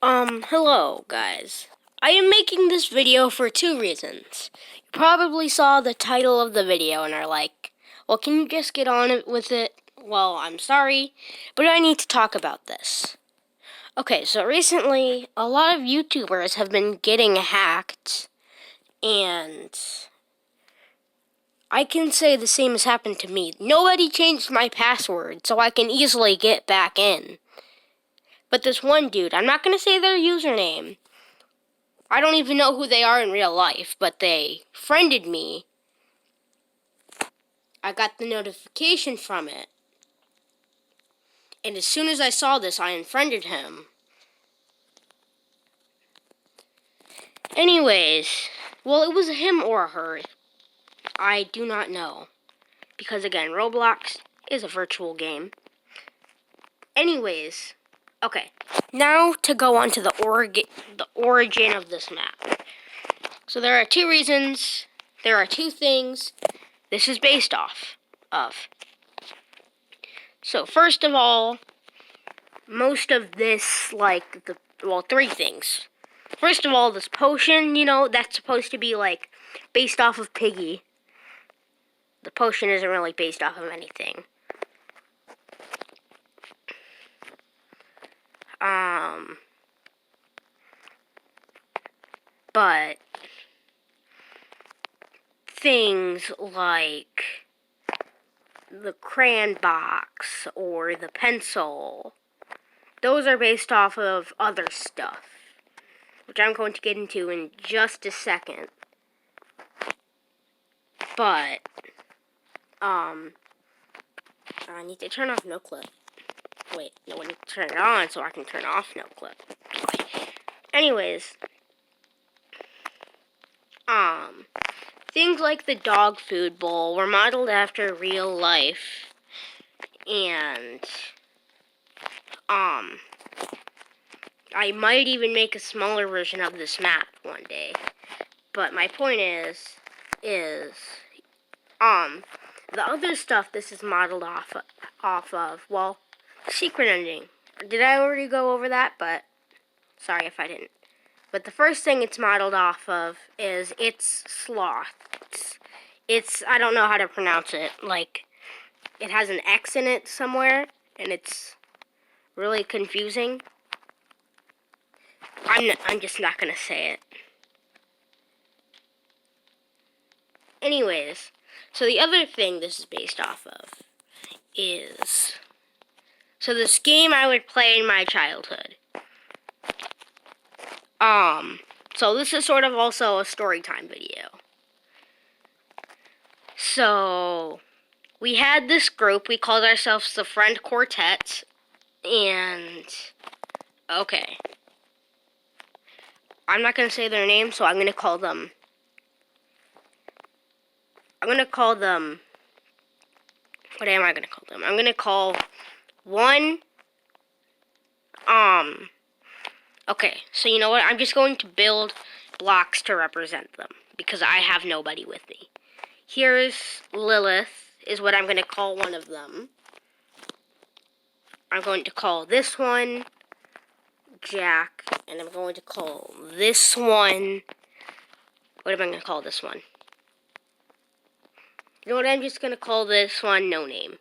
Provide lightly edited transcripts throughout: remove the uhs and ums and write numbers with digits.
Hello, guys. I am making this video for two reasons. You probably saw the title of the video and are like, well, can you just get on it with it? Well, I'm sorry, but I need to talk about this. Okay, so recently, a lot of YouTubers have been getting hacked, and I can say the same has happened to me. Nobody changed my password, so I can easily get back in. But this one dude, I'm not going to say their username. I don't even know who they are in real life, but they friended me. I got the notification from it. And as soon as I saw this, I unfriended him. Anyways, well, it was him or her. I do not know. Because again, Roblox is a virtual game. Anyways, okay. Now to go on to the origin of this map. So there are two reasons, there are two things this is based off of. So first of all, most of this, three things. First of all, this potion, that's supposed to be, based off of Piggy. The potion isn't really based off of anything. But things like the crayon box or the pencil, those are based off of other stuff, which I'm going to get into in just a second. But, I need to turn off no clip. Wait, no, I need to turn it on so I can turn off no clip. Okay. Anyways, things like the dog food bowl were modeled after real life, and, I might even make a smaller version of this map one day. But my point is, the other stuff this is modeled off of, well, secret ending. Did I already go over that? But, sorry if I didn't. But the first thing it's modeled off of is it's sloth. It's I don't know how to pronounce it. It has an X in it somewhere, and it's really confusing. I'm just not gonna say it. Anyways, so the other thing this is based off of is, so this game I would play in my childhood. So this is sort of also a story time video. So, we had this group, we called ourselves the Friend Quartet, and, okay. I'm not gonna say their name, so I'm gonna call them, what am I gonna call them? I'm gonna call one, okay, so you know what? I'm just going to build blocks to represent them, because I have nobody with me. Here's Lilith, is what I'm going to call one of them. I'm going to call this one Jack, and I'm going to call this one, what am I going to call this one? You know what, I'm just going to call this one No Name.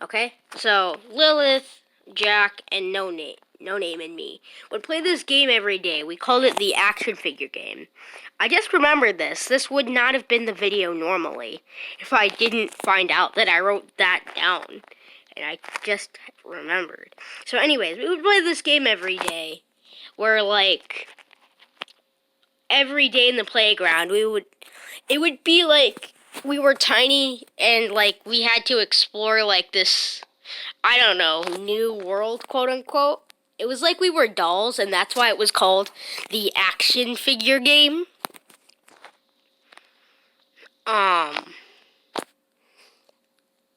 Okay? So, Lilith, Jack, and No Name and me would play this game every day. We called it the action figure game. I just remembered this. This would not have been the video normally if I didn't find out that I wrote that down. And I just remembered. So anyways, we would play this game every day. Where, every day in the playground, it would be like we were tiny and, we had to explore, this, I don't know, new world, quote-unquote. It was like we were dolls, and that's why it was called the action figure game.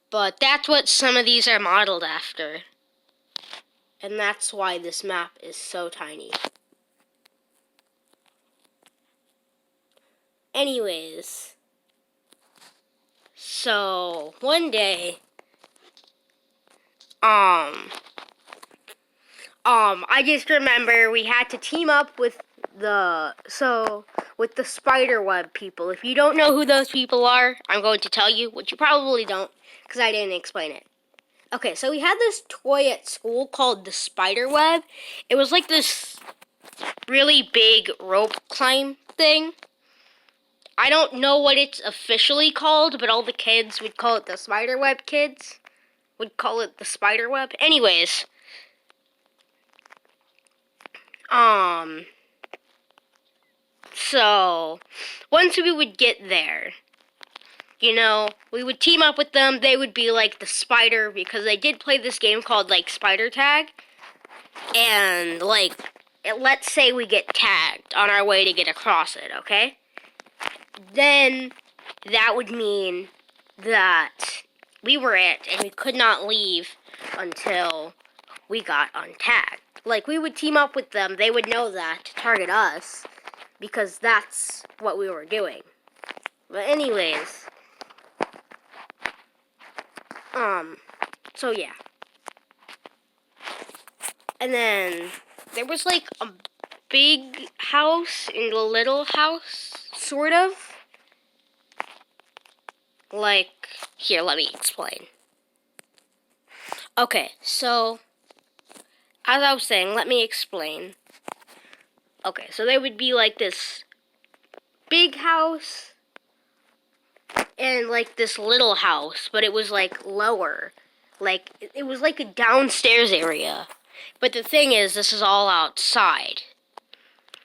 But that's what some of these are modeled after. And that's why this map is so tiny. Anyways, so one day, I just remember we had to team up with the spider web people. If you don't know who those people are, I'm going to tell you, which you probably don't, because I didn't explain it. Okay, so we had this toy at school called the spider web. It was like this really big rope climb thing. I don't know what it's officially called, but all the kids would call it the spider web kids. Would call it the spider web. Anyways. So, once we would get there, we would team up with them. They would be like the spider, because they did play this game called, like, spider tag. And, like, let's say we get tagged on our way to get across it, okay? Then that would mean that we were it, and we could not leave until we got untagged. Like, we would team up with them. They would know that to target us, because that's what we were doing. But anyways, so yeah. And then there was like a big house and a little house, sort of. Like, here, let me explain. Okay, so as I was saying, let me explain. Okay, so there would be like this big house and like this little house, but it was like lower. Like, it was like a downstairs area. But the thing is, this is all outside.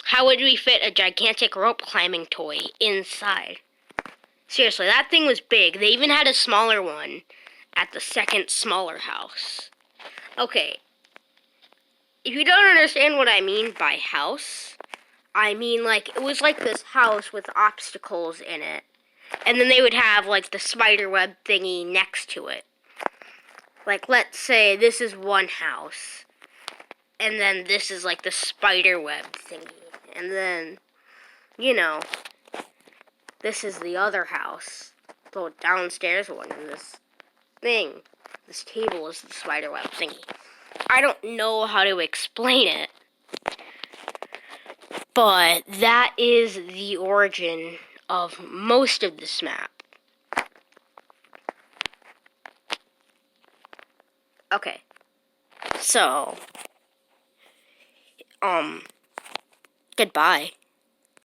How would we fit a gigantic rope climbing toy inside? Seriously, that thing was big. They even had a smaller one at the second smaller house. Okay, if you don't understand what I mean by house, I mean, like, it was like this house with obstacles in it. And then they would have, like, the spider web thingy next to it. Like, let's say this is one house. And then this is, like, the spider web thingy. And then, this is the other house. The downstairs one. And this table is the spider web thingy. I don't know how to explain it. But that is the origin of most of this map. Okay. So, goodbye.